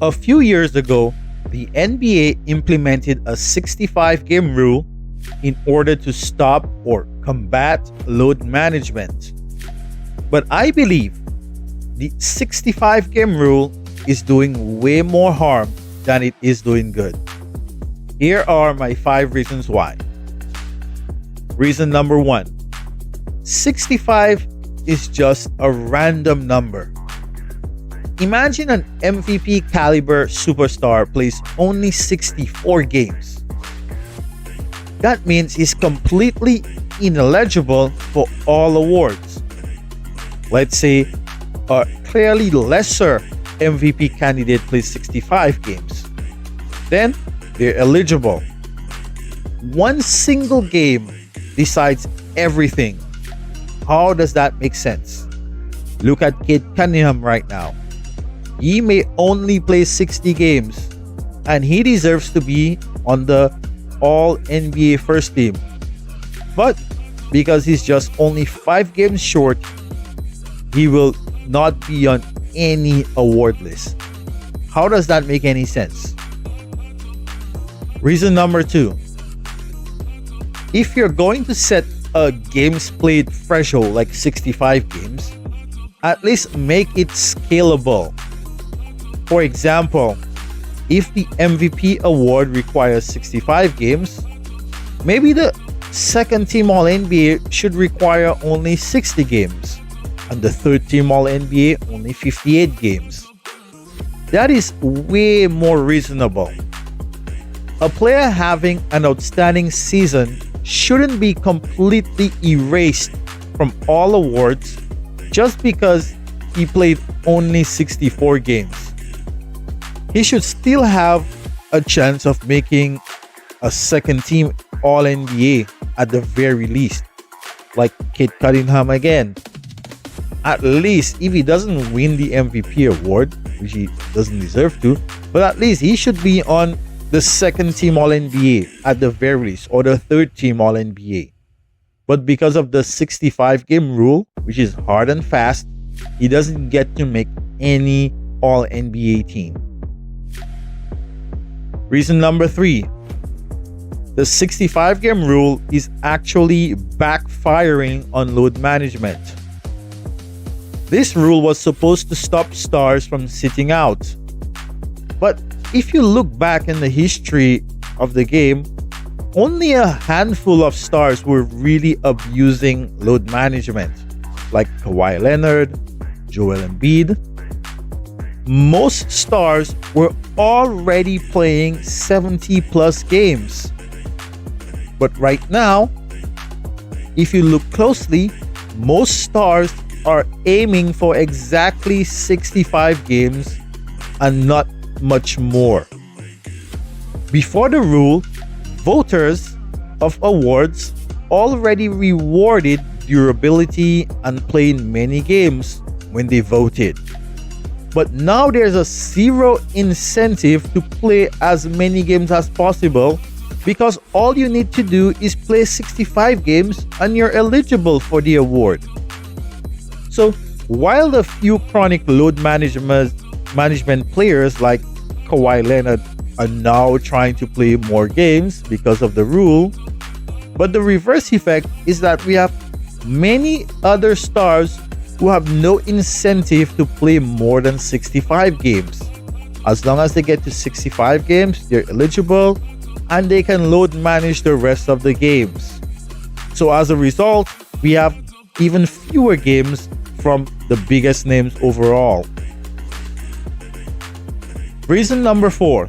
A few years ago, the NBA implemented a 65 game rule in order to stop or combat load management. But I believe the 65 game rule is doing way more harm than it is doing good. Here are my 5 reasons why. Reason number 1: 65 is just a random number. Imagine an MVP caliber superstar plays only 64 games. That means he's completely ineligible for all awards. Let's say a clearly lesser MVP candidate plays 65 games. Then they're eligible. One single game decides everything. How does that make sense? Look at Cade Cunningham right now. He may only play 60 games, and he deserves to be on the All-NBA first team. But because he's just only 5 games short, he will not be on any award list. How does that make any sense? Reason number 2: if you're going to set a games played threshold like 65 games, at least make it scalable. For example, if the MVP award requires 65 games, maybe the second team All-NBA should require only 60 games, and the third team All-NBA only 58 games. That is way more reasonable. A player having an outstanding season shouldn't be completely erased from all awards just because he played only 64 games. He should still have a chance of making a second team All-NBA at the very least, like Cade Cunningham again. At least if he doesn't win the MVP award, which he doesn't deserve to, but at least he should be on the second team All-NBA at the very least, or the third team All-NBA. But because of the 65 game rule, which is hard and fast, he doesn't get to make any All-NBA team. Reason number 3: the 65 game rule is actually backfiring on load management. This rule was supposed to stop stars from sitting out. But if you look back in the history of the game, only a handful of stars were really abusing load management, like Kawhi Leonard, Joel Embiid. Most stars were already playing 70 plus games. But right now, if you look closely, most stars are aiming for exactly 65 games and not much more. Before the rule, voters of awards already rewarded durability and playing many games when they voted. But now there's a zero incentive to play as many games as possible, because all you need to do is play 65 games and you're eligible for the award. So while the few chronic load management players like Kawhi Leonard are now trying to play more games because of the rule, but the reverse effect is that we have many other stars who have no incentive to play more than 65 games. As long as they get to 65 games, they're eligible and they can load manage the rest of the games. So as a result, we have even fewer games from the biggest names overall. Reason number 4: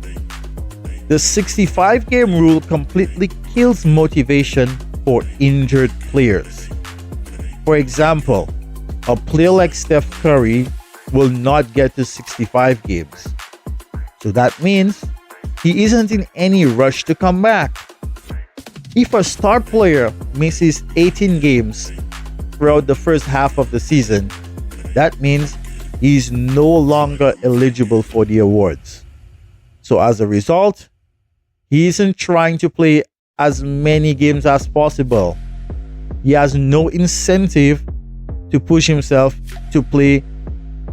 the 65 game rule completely kills motivation for injured players. For example, a player like Steph Curry will not get to 65 games. So that means he isn't in any rush to come back. If a star player misses 18 games throughout the first half of the season, that means he's no longer eligible for the awards. So as a result, he isn't trying to play as many games as possible. He has no incentive to push himself to play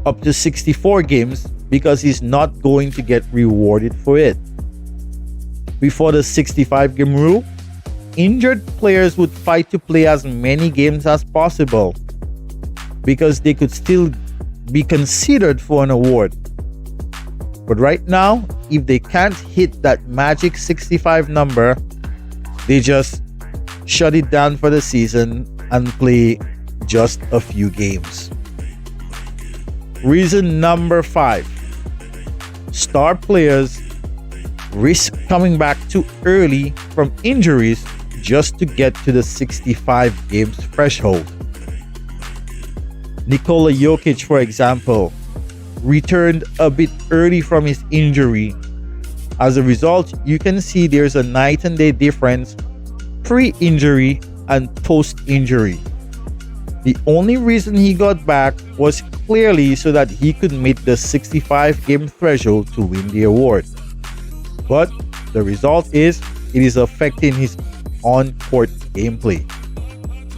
up to 64 games because he's not going to get rewarded for it. Before the 65 game rule, injured players would fight to play as many games as possible because they could still be considered for an award. But right now, if they can't hit that magic 65 number, they just shut it down for the season and play just a few games. Reason number 5. Star players risk coming back too early from injuries just to get to the 65 games threshold. Nikola Jokic, for example, returned a bit early from his injury. As a result, you can see there's a night and day difference pre-injury and post-injury. The only reason he got back was clearly so that he could meet the 65 game threshold to win the award. But the result is it is affecting his on-court gameplay.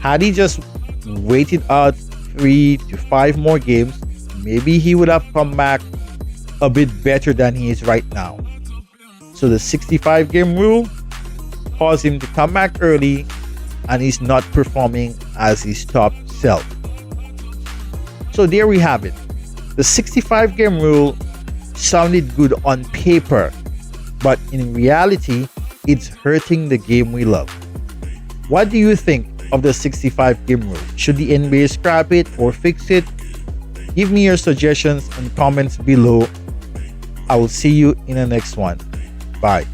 Had he just waited out 3 to 5 more games, maybe he would have come back a bit better than he is right now. So the 65 game rule caused him to come back early and he's not performing as his top self. So there we have it. The 65 game rule sounded good on paper, but in reality, it's hurting the game we love. What do you think of the 65 game rule? Should the NBA scrap it or fix it? Give me your suggestions and comments below. I will see you in the next one. Bye.